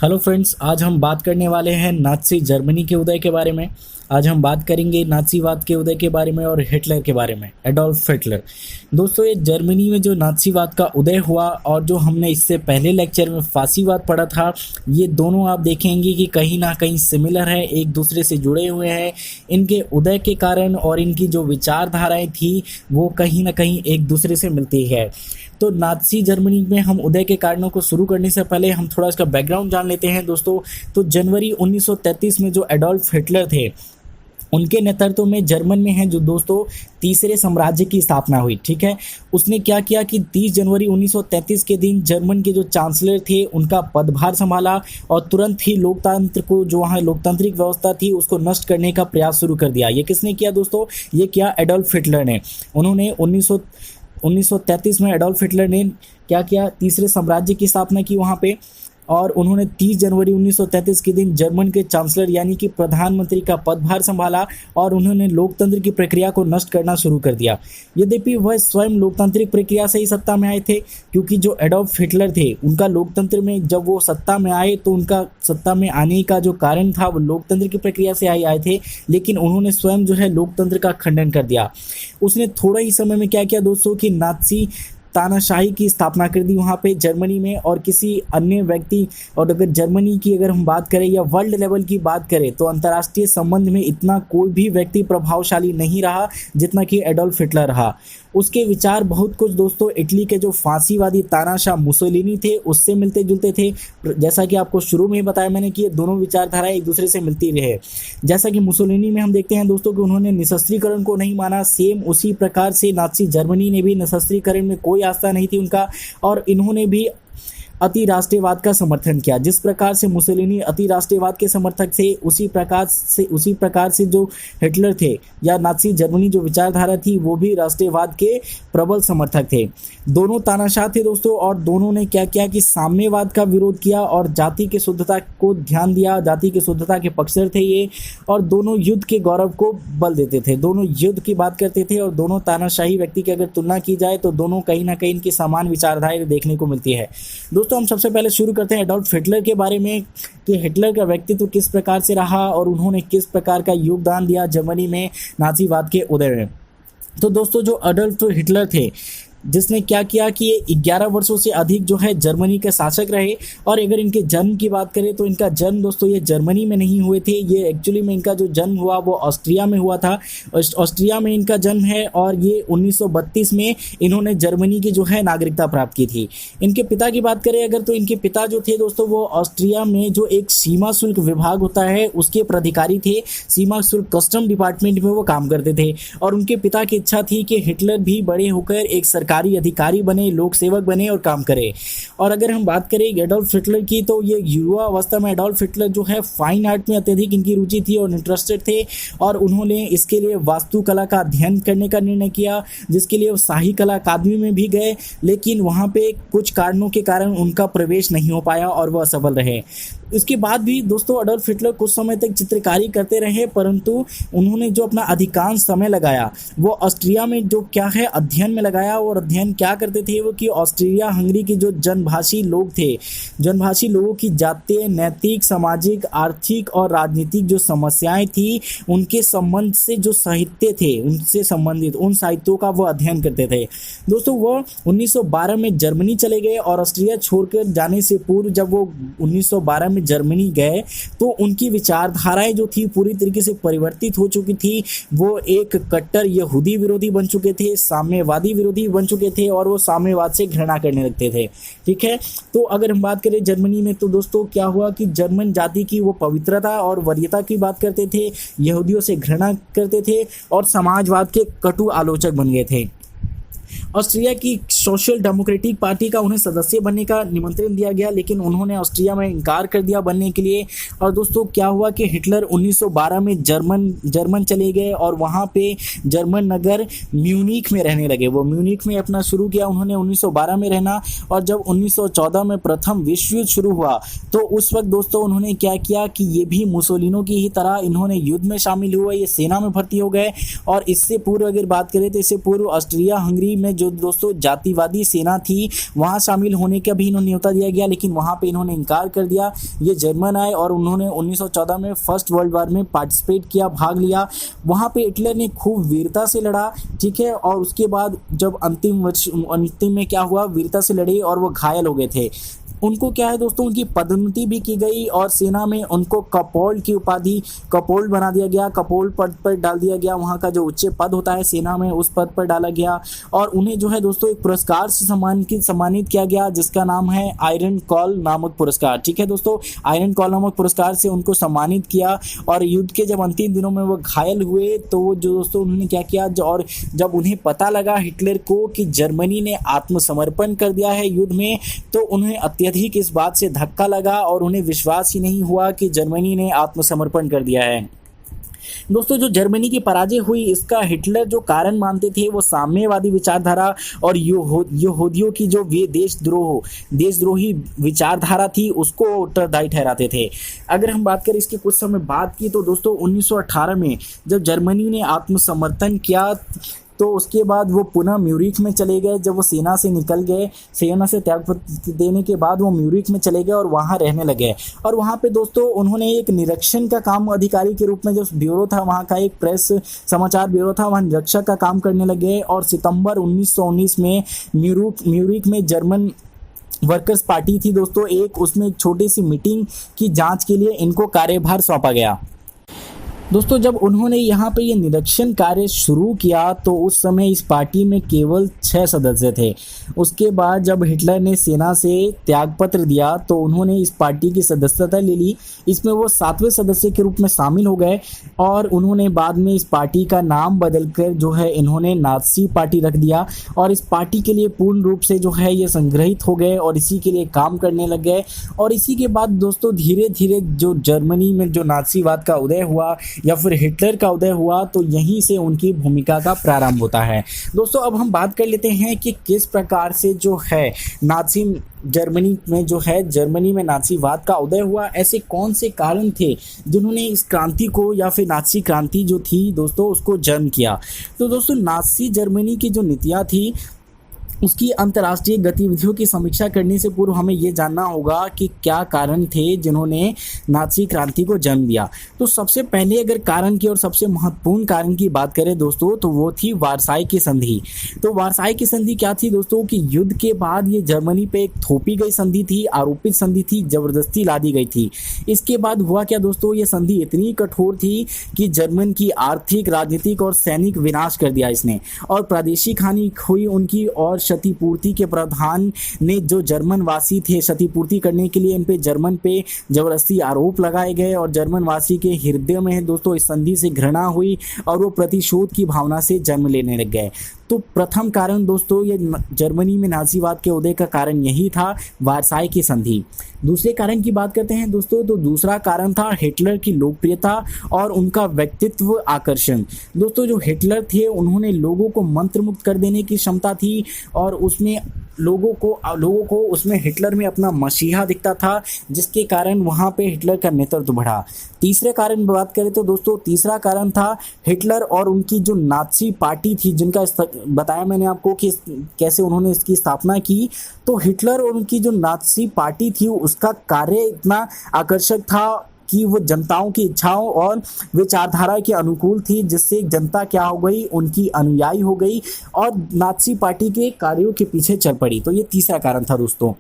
Hello friends, आज हम बात करने वाले हैं नाज़ी जर्मनी के उदय के बारे में। आज हम बात करेंगे नाज़ीवाद के उदय के बारे में और हिटलर के बारे में, एडोल्फ हिटलर। दोस्तों, ये जर्मनी में जो नाज़ीवाद का उदय हुआ और जो हमने इससे पहले लेक्चर में फासीवाद पढ़ा था, ये दोनों आप देखेंगे कि कहीं ना कहीं सिमिलर है, एक दूसरे से जुड़े हुए हैं। इनके उदय के कारण और इनकी जो विचारधाराएं थी वो कहीं ना कहीं एक दूसरे से मिलती है। तो नाज़ी जर्मनी में हम उदय के कारणों को शुरू करने से पहले हम थोड़ा इसका बैकग्राउंड जान लेते हैं दोस्तों। तो जनवरी 1933 में जो एडोल्फ हिटलर थे, उनके नेतृत्व में जर्मन में है जो दोस्तों तीसरे साम्राज्य की स्थापना हुई। ठीक है, उसने क्या किया कि 30 जनवरी 1933 के दिन जर्मन के जो चांसलर थे उनका पदभार संभाला और तुरंत ही लोकतंत्र को, जो वहाँ लोकतांत्रिक व्यवस्था थी, उसको नष्ट करने का प्रयास शुरू कर दिया। ये किसने किया दोस्तों? ये किया एडोल्फ हिटलर ने। उन्होंने 1933 में एडोल्फ हिटलर ने क्या किया? तीसरे साम्राज्य की स्थापना की वहाँ पे। और उन्होंने 30 जनवरी 1933 के दिन जर्मन के चांसलर यानी कि प्रधानमंत्री का पदभार संभाला और उन्होंने लोकतंत्र की प्रक्रिया को नष्ट करना शुरू कर दिया। यद्यपि वह स्वयं लोकतांत्रिक प्रक्रिया से ही सत्ता में आए थे, क्योंकि जो एडोल्फ हिटलर थे उनका लोकतंत्र में, जब वो सत्ता में आए तो उनका सत्ता में आने का जो कारण था वो लोकतंत्र की प्रक्रिया से आए थे, लेकिन उन्होंने स्वयं जो है लोकतंत्र का खंडन कर दिया। उसने थोड़े ही समय में क्या किया दोस्तों कि नाज़ी तानाशाही की स्थापना कर दी वहाँ पे जर्मनी में। और किसी अन्य व्यक्ति, और अगर जर्मनी की अगर हम बात करें या वर्ल्ड लेवल की बात करें, तो अंतर्राष्ट्रीय संबंध में इतना कोई भी व्यक्ति प्रभावशाली नहीं रहा जितना कि एडोल्फ हिटलर रहा। उसके विचार बहुत कुछ दोस्तों इटली के जो फांसीवादी तानाशाह मुसोलिनी थे उससे मिलते जुलते थे। जैसा कि आपको शुरू में ही बताया मैंने कि ये दोनों विचारधाराएं एक दूसरे से मिलती रहे। जैसा कि मुसोलिनी में हम देखते हैं दोस्तों कि उन्होंने निशस्त्रीकरण को नहीं माना, सेम उसी प्रकार से नाज़ी जर्मनी ने भी निशस्त्रीकरण में कोई आस्था नहीं थी उनका, और इन्होंने भी अति राष्ट्रवाद का समर्थन किया। जिस प्रकार से मुसोलिनी अति राष्ट्रवाद के समर्थक थे, उसी प्रकार से जो हिटलर थे या नाज़ी जर्मनी जो विचारधारा थी वो भी राष्ट्रवाद के प्रबल समर्थक थे। दोनों तानाशाह थे दोस्तों, और दोनों ने क्या किया कि साम्यवाद का विरोध किया और जाति की शुद्धता को ध्यान दिया। जाति की शुद्धता के पक्षधर थे ये, और दोनों युद्ध के गौरव को बल देते थे। दोनों युद्ध की बात करते थे, और दोनों तानाशाही व्यक्ति की अगर तुलना की जाए तो दोनों कहीं ना कहीं इनकी समान विचारधाराएं देखने को मिलती है। दोस्तों, हम सबसे पहले शुरू करते हैं एडोल्फ हिटलर के बारे में कि हिटलर का व्यक्तित्व किस प्रकार से रहा और उन्होंने किस प्रकार का योगदान दिया जर्मनी में नाज़ीवाद के उदय में। तो दोस्तों, जो एडोल्फ हिटलर थे, जिसने क्या किया कि ये 11 वर्षों से अधिक जो है जर्मनी के शासक रहे। और अगर इनके जन्म की बात करें तो इनका जन्म दोस्तों ये जर्मनी में नहीं हुए थे, ये एक्चुअली में इनका जो जन्म हुआ वो ऑस्ट्रिया में हुआ था। ऑस्ट्रिया में इनका जन्म है, और ये 1932 में इन्होंने जर्मनी की जो है नागरिकता प्राप्त की थी। इनके पिता की बात करें अगर, तो इनके पिता जो थे दोस्तों वो ऑस्ट्रिया में जो एक सीमा शुल्क विभाग होता है उसके प्राधिकारी थे। सीमा शुल्क कस्टम डिपार्टमेंट में वो काम करते थे, और उनके पिता की इच्छा थी कि हिटलर भी बड़े होकर एक सरकारी अधिकारी बने, लोक सेवक बने और काम करे। और अगर हम बात करें एडोल्फ हिटलर की, तो ये युवा अवस्था में एडोल्फ हिटलर जो है फाइन आर्ट में अत्यधिक इनकी रुचि थी और इंटरेस्टेड थे, और उन्होंने इसके लिए वास्तुकला का अध्ययन करने का निर्णय किया, जिसके लिए वो शाही कला अकादमी में भी गए, लेकिन वहाँ पे कुछ कारणों के कारण उनका प्रवेश नहीं हो पाया और वह असफल रहे। इसके बाद भी दोस्तों एडोल्फ हिटलर कुछ समय तक चित्रकारी करते रहे, परंतु उन्होंने जो अपना अधिकांश समय लगाया वो ऑस्ट्रिया में जो क्या है अध्ययन में लगाया। और अध्ययन क्या करते थे वो कि ऑस्ट्रिया हंगरी के जो जनभाषी लोग थे, जनभाषी लोगों की जातीय, नैतिक, सामाजिक, आर्थिक और राजनीतिक जो समस्याएं थी उनके संबंध से जो साहित्य थे उनसे संबंधित उन साहित्यों का वो अध्ययन करते थे। दोस्तों, वो 1912 में जर्मनी चले गए, और ऑस्ट्रिया छोड़कर जाने से पूर्व जब वो 1912 में जर्मनी गए तो उनकी विचारधाराएं जो थी पूरी तरीके से परिवर्तित हो चुकी थी। वो एक कट्टर यहूदी विरोधी बन चुके थे, साम्यवादी विरोधी बन चुके थे, और वो साम्यवाद से घृणा करने लगते थे। ठीक है, तो अगर हम बात करें जर्मनी में, तो दोस्तों क्या हुआ कि जर्मन जाति की वो पवित्रता और वरीयता की बात करते थे, यहूदियों से घृणा करते थे और समाजवाद के कटु आलोचक बन गए थे। ऑस्ट्रिया की सोशल डेमोक्रेटिक पार्टी का उन्हें सदस्य बनने का निमंत्रण दिया गया, लेकिन उन्होंने ऑस्ट्रिया में इनकार कर दिया बनने के लिए। और दोस्तों क्या हुआ कि हिटलर 1912 में जर्मन चले गए, और वहाँ पे जर्मन नगर म्यूनिख में रहने लगे। वो म्यूनिख में अपना शुरू किया उन्होंने 1912 में रहना। और जब 1914 में प्रथम विश्व युद्ध शुरू हुआ तो उस वक्त दोस्तों उन्होंने क्या किया कि ये भी मुसोलिनो की ही तरह इन्होंने युद्ध में शामिल हुए, ये सेना में भर्ती हो गए। और इससे पूर्व अगर बात करें तो इससे पूर्व ऑस्ट्रिया हंगरी में जो दोस्तों जातिवादी सेना थी वहाँ शामिल होने का भी इन्होंने न्योता दिया गया, लेकिन वहाँ पे इन्होंने इनकार कर दिया। ये जर्मन आए और उन्होंने 1914 में फर्स्ट वर्ल्ड वॉर में पार्टिसिपेट किया, भाग लिया। वहाँ पे हिटलर ने खूब वीरता से लड़ा, ठीक है, और उसके बाद जब अंतिम में क्या हुआ, वीरता से लड़े और वो घायल हो गए थे। उनको क्या है दोस्तों, उनकी पदोन्नति भी की गई और सेना में उनको कपोल की उपाधि, कपोल बना दिया गया, कपोल पद पर डाल दिया गया। वहाँ का जो उच्च पद होता है सेना में, उस पद पर डाला गया और उन्हें जो है दोस्तों एक पुरस्कार से सम्मानित किया गया, जिसका नाम है आयरन कॉल नामक पुरस्कार। ठीक है दोस्तों, आयरन कॉल नामक पुरस्कार से उनको सम्मानित किया। और युद्ध के जब अंतिम दिनों में वो घायल हुए तो जो दोस्तों उन्होंने क्या किया, और जब उन्हें पता लगा हिटलर को कि जर्मनी ने आत्मसमर्पण कर दिया है युद्ध में, तो उन्हें अत्यधिक इस बात से धक्का लगा और उन्हें विश्वास ही नहीं हुआ कि जर्मनी ने आत्मसमर्पण कर दिया है। दोस्तों जो जर्मनी की पराजय हुई, इसका हिटलर जो कारण मानते थे वो साम्यवादी विचारधारा और यहूदियों की जो वे देशद्रोही विचारधारा थी उसको उत्तरदायी ठहराते थे। अगर हम बात करें इसके कुछ समय बाद की, तो दोस्तों 1918 में जब जर्मनी ने आत्मसमर्पण किया तो उसके बाद वो पुनः म्यूरिख में चले गए। जब वो सेना से निकल गए, सेना से त्यागपत्र देने के बाद वो म्यूरिख में चले गए और वहाँ रहने लगे। और वहाँ पे दोस्तों उन्होंने एक निरीक्षण का काम अधिकारी के रूप में, जो ब्यूरो था वहाँ का, एक प्रेस समाचार ब्यूरो था, वहाँ निरीक्षक का काम करने लगे। और सितंबर 1919 में म्यूरिख में जर्मन वर्कर्स पार्टी थी दोस्तों, उसमें एक छोटी सी मीटिंग की जाँच के लिए इनको कार्यभार सौंपा गया। दोस्तों जब उन्होंने यहाँ पे ये निरीक्षण कार्य शुरू किया तो उस समय इस पार्टी में केवल 6 सदस्य थे। उसके बाद जब हिटलर ने सेना से त्यागपत्र दिया तो उन्होंने इस पार्टी की सदस्यता ले ली। इसमें वो 7वें सदस्य के रूप में शामिल हो गए और उन्होंने बाद में इस पार्टी का नाम बदलकर जो है इन्होंने नाज़ी पार्टी रख दिया और इस पार्टी के लिए पूर्ण रूप से जो है ये संग्रहित हो गए और इसी के लिए काम करने लग गए। और इसी के बाद दोस्तों धीरे धीरे जो जर्मनी में जो नाज़ीवाद का उदय हुआ या फिर हिटलर का उदय हुआ, तो यहीं से उनकी भूमिका का प्रारंभ होता है। दोस्तों अब हम बात कर लेते हैं कि किस प्रकार से जो है जर्मनी में नाज़ीवाद का उदय हुआ। ऐसे कौन से कारण थे जिन्होंने इस क्रांति को या फिर नाज़ी क्रांति जो थी दोस्तों उसको जन्म किया। तो दोस्तों नाज़ी जर्मनी की जो नीतियाँ थी उसकी अंतर्राष्ट्रीय गतिविधियों की समीक्षा करने से पूर्व हमें ये जानना होगा कि क्या कारण थे जिन्होंने नाज़ी क्रांति को जन्म दिया। तो सबसे पहले अगर कारण की और सबसे महत्वपूर्ण कारण की बात करें दोस्तों तो वो थी वारसाई की संधि। तो वारसाई की संधि क्या थी दोस्तों कि युद्ध के बाद ये जर्मनी पे एक थोपी गई संधि थी, आरोपित संधि थी, जबरदस्ती ला दी गई थी। इसके बाद हुआ क्या दोस्तों, ये संधि इतनी कठोर थी कि जर्मन की आर्थिक, राजनीतिक और सैनिक विनाश कर दिया इसने और प्रादेशिक हानि हुई उनकी। और क्षतिपूर्ति के प्रावधान ने जो जर्मन वासी थे, क्षतिपूर्ति करने के लिए इन पे जर्मन पे जबरदस्ती आरोप लगाए गए और जर्मन वासी के हृदय में दोस्तों इस संधि से घृणा हुई और वो प्रतिशोध की भावना से जन्म लेने लग गए। तो प्रथम कारण दोस्तों ये जर्मनी में नाज़ीवाद के उदय का कारण यही था, वारसाई की संधि। दूसरे कारण की बात करते हैं दोस्तों, तो दूसरा कारण था हिटलर की लोकप्रियता और उनका व्यक्तित्व आकर्षण। दोस्तों जो हिटलर थे उन्होंने लोगों को मंत्रमुग्ध कर देने की क्षमता थी और उसमें लोगों को उसमें हिटलर में अपना मसीहा दिखता था, जिसके कारण वहाँ पे हिटलर का नेतृत्व बढ़ा। तीसरे कारण बात करें तो दोस्तों तीसरा कारण था हिटलर और उनकी जो नाज़ी पार्टी थी, जिनका बताया मैंने आपको कि कैसे उन्होंने इसकी स्थापना की। तो हिटलर और उनकी जो नाज़ी पार्टी थी उसका कार्य इतना आकर्षक था कि वो जनताओं की इच्छाओं और विचारधारा के अनुकूल थी, जिससे जनता क्या हो गई, उनकी अनुयायी हो गई और नाज़ी पार्टी के कार्यों के पीछे चल पड़ी। तो ये तीसरा कारण था दोस्तों।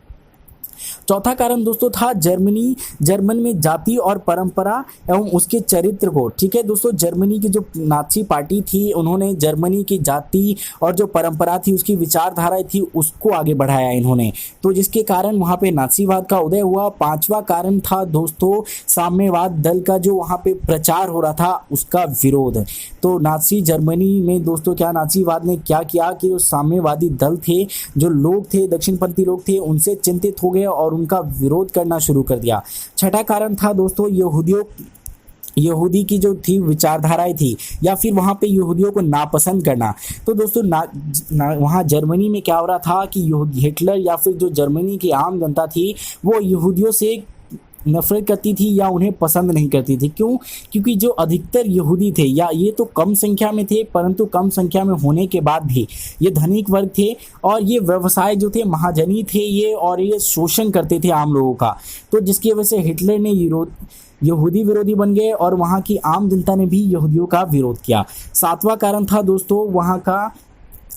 चौथा कारण दोस्तों था जर्मन में जाति और परंपरा एवं उसके चरित्र को। ठीक है दोस्तों, जर्मनी की जो नाज़ी पार्टी थी उन्होंने जर्मनी की जाति और जो परंपरा थी, उसकी विचारधारा थी, उसको आगे बढ़ाया इन्होंने, तो जिसके कारण वहाँ पे नाज़ीवाद का उदय हुआ। पांचवा कारण था दोस्तों साम्यवाद दल का जो वहाँ पे प्रचार हो रहा था, उसका विरोध। तो नाज़ी जर्मनी में दोस्तों क्या नाज़ीवाद ने क्या किया कि जो साम्यवादी दल थे, जो लोग थे, दक्षिणपंथी लोग थे, उनसे चिंतित हो गए और उनका विरोध करना शुरू कर दिया। छठा कारण था दोस्तों यहूदी की जो थी विचारधाराएं थी या फिर वहाँ पे यहूदियों को नापसंद करना। तो दोस्तों वहाँ जर्मनी में क्या हो रहा था कि हिटलर या फिर जो जर्मनी की आम जनता थी वो यहूदियों से नफरत करती थी या उन्हें पसंद नहीं करती थी। क्यों? क्योंकि जो अधिकतर यहूदी थे, या ये तो कम संख्या में थे, परंतु कम संख्या में होने के बाद भी ये धनिक वर्ग थे और ये व्यवसाय जो थे महाजनी थे ये, और ये शोषण करते थे आम लोगों का। तो जिसकी वजह से हिटलर ने यहूदी विरोधी बन गए और वहाँ की आम जनता ने भी यहूदियों का विरोध किया। सातवां कारण था दोस्तों वहाँ का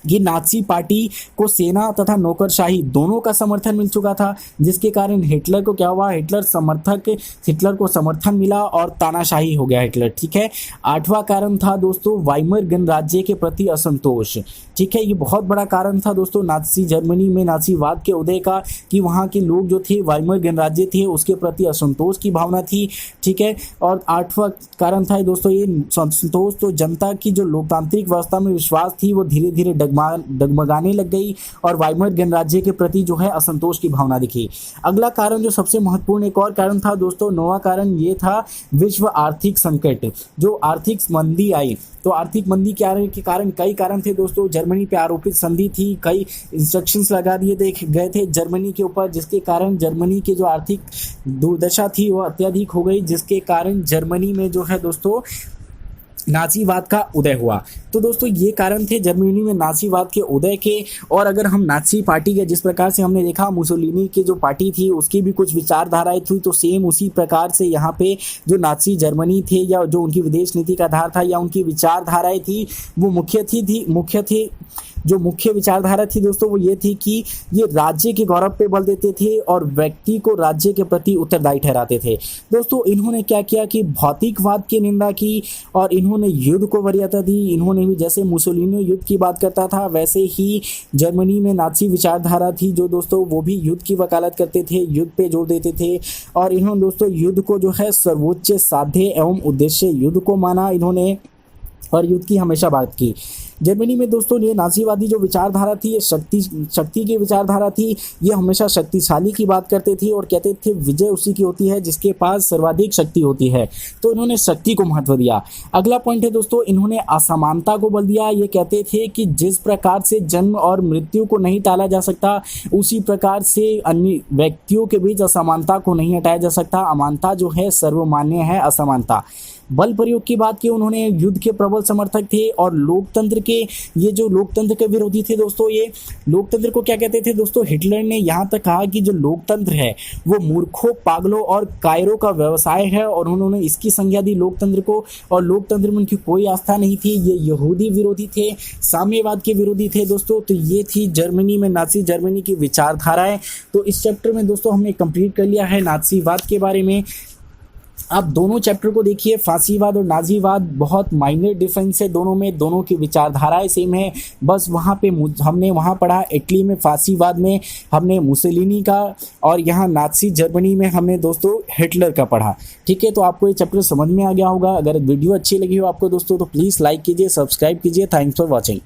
कि नाज़ी पार्टी को सेना तथा नौकरशाही दोनों का समर्थन मिल चुका था, जिसके कारण हिटलर को क्या हुआ, हिटलर को समर्थन मिला और तानाशाही हो गया हिटलर। ठीक है। आठवां कारण था दोस्तों वाइमर गणराज्य के प्रति असंतोष। ठीक है, ये बहुत बड़ा कारण था दोस्तों नाज़ी जर्मनी में नाज़ीवाद के उदय का, कि वहाँ के लोग जो थे वाइमर गणराज्य थे उसके प्रति असंतोष की भावना थी। ठीक है। और आठवां कारण था दोस्तों ये असंतोष, तो जनता की जो लोकतांत्रिक व्यवस्था में विश्वास थी वो धीरे धीरे डगमगाने लग गई और वाइमर गणराज्य के प्रति जो है असंतोष की भावना दिखी। अगला कारण जो सबसे महत्वपूर्ण एक और कारण था दोस्तों, नौवां कारण ये था विश्व आर्थिक संकट। जो आर्थिक मंदी आई, तो आर्थिक मंदी के कारण कई कारण थे दोस्तों। जर्मनी पे आरोपित संधि थी, कई इंस्ट्रक्शंस लगा दिए गए थे जर्मनी के ऊपर, जिसके कारण जर्मनी की जो आर्थिक दुर्दशा थी वो अत्यधिक हो गई, जिसके कारण जर्मनी में जो है दोस्तों नाज़ीवाद का उदय हुआ। तो दोस्तों ये कारण थे जर्मनी में नाज़ीवाद के उदय के। और अगर हम नाज़ी पार्टी के, जिस प्रकार से हमने देखा मुसोलिनी की जो पार्टी थी उसकी भी कुछ विचारधाराएं थी, तो सेम उसी प्रकार से यहाँ पे जो नाज़ी जर्मनी थे या जो उनकी विदेश नीति का आधार था या उनकी विचारधाराएं थी वो जो मुख्य विचारधारा थी दोस्तों वो ये थी कि ये राज्य के गौरव पे बल देते थे और व्यक्ति को राज्य के प्रति उत्तरदायी ठहराते थे। दोस्तों इन्होंने क्या किया कि भौतिकवाद की निंदा की और इन्होंने युद्ध को वरीयता दी। इन्होंने भी, जैसे मुसोलिनी युद्ध की बात करता था वैसे ही जर्मनी में नाज़ी विचारधारा थी जो दोस्तों वो भी युद्ध की वकालत करते थे, युद्ध पे जोर देते थे। और इन्होंने दोस्तों युद्ध को जो है सर्वोच्च साध्य एवं उद्देश्य युद्ध को माना इन्होंने, और युद्ध की हमेशा बात की। जर्मनी में दोस्तों ये नाज़ीवादी जो विचारधारा थी ये शक्ति की विचारधारा थी। ये हमेशा शक्तिशाली की बात करते थे और कहते थे विजय उसी की होती है जिसके पास सर्वाधिक शक्ति होती है। तो इन्होंने शक्ति को महत्व दिया। अगला पॉइंट है दोस्तों, इन्होंने असमानता को बल दिया। ये कहते थे कि जिस प्रकार से जन्म और मृत्यु को नहीं टाला जा सकता, उसी प्रकार से अन्य व्यक्तियों के बीच असमानता को नहीं हटाया जा सकता। अमानता जो है सर्वमान्य है, असमानता। बल प्रयोग की बात की उन्होंने, युद्ध के प्रबल समर्थक थे और लोकतंत्र के, ये जो लोकतंत्र के विरोधी थे दोस्तों, ये लोकतंत्र को क्या कहते थे दोस्तों, हिटलर ने यहाँ तक कहा कि जो लोकतंत्र है वो मूर्खों, पागलों और कायरों का व्यवसाय है, और उन्होंने इसकी संज्ञा दी लोकतंत्र को। और लोकतंत्र में उनकी कोई आस्था नहीं थी। ये यहूदी विरोधी थे, साम्यवाद के विरोधी थे दोस्तों। तो ये थी जर्मनी में नाज़ी जर्मनी की विचारधाराएं। तो इस चैप्टर में दोस्तों हमने कंप्लीट कर लिया है नाज़ीवाद के बारे में। आप दोनों चैप्टर को देखिए, फांसीवाद और नाज़ीवाद, बहुत माइनर डिफरेंस है दोनों में, दोनों की विचारधाराएं सेम है। बस वहाँ पे हमने वहाँ पढ़ा इटली में फांसीवाद में हमने मुसोलिनी का, और यहाँ नाज़ी जर्मनी में हमने दोस्तों हिटलर का पढ़ा। ठीक है, तो आपको ये चैप्टर समझ में आ गया होगा। अगर वीडियो अच्छी लगी हो आपको दोस्तों तो प्लीज़ लाइक कीजिए, सब्सक्राइब कीजिए। Thanks for watching.